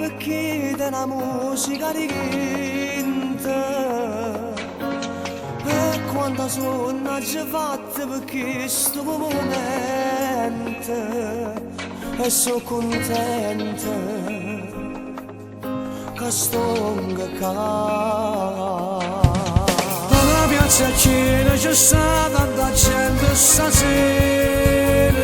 perché della musica righenta e quando sono già fatta perché sto momento e sono contenta che sto qua. Alla piazza piena c'è sta tanta gente stasera,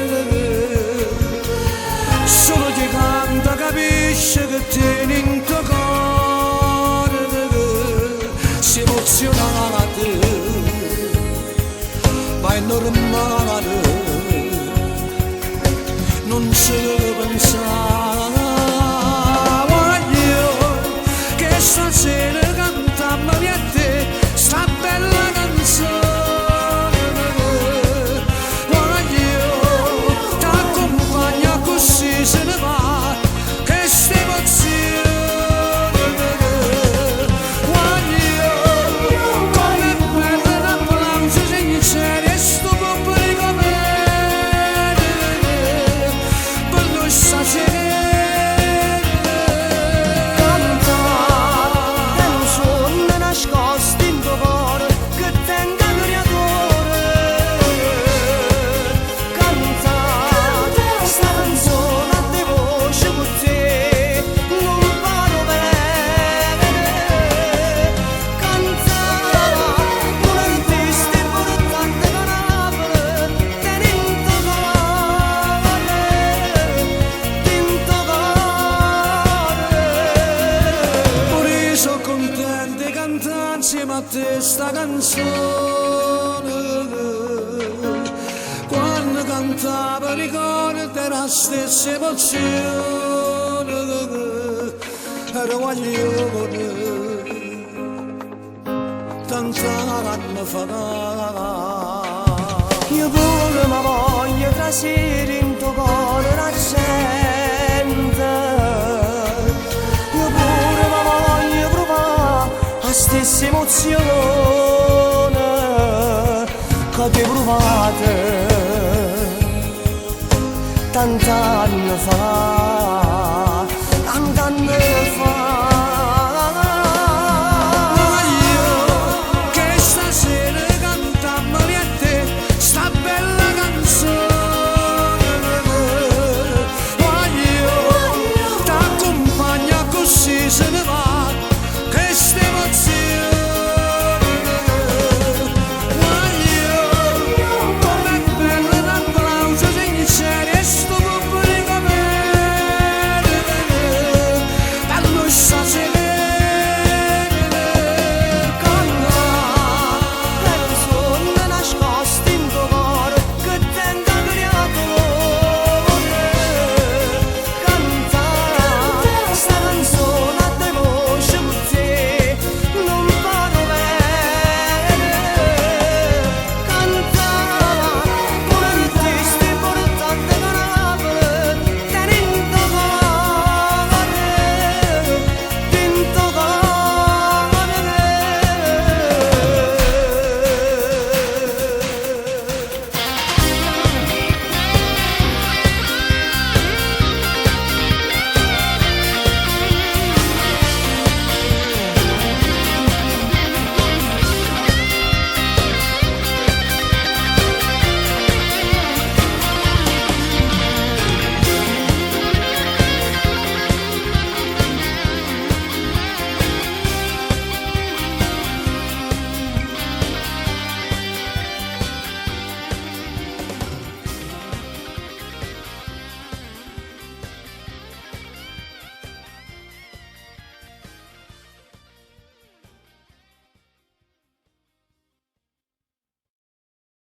solo chi canta capisce che tieni in tuo cuore, si emozionate, ma è normale, non ci pensare. Voglio che stasera cantiamo a te sta bella canzone. Se ne va, che ste emozione. Voglio come bella un applauso sincero e sto pubblico bene per noi stasera. Cantare è un sogno nascosto in tuo cuore che tenga il creatore. Cantare sta canzone insieme a te sta canzone. Quando cantava ricorda la stessa emozione. Era guaglione tanti anni fa. Io pure mi voglio trasire in tuo cuore la gente. Io pure mi voglio provare la stessa emozione che ti provate tanti anni fa.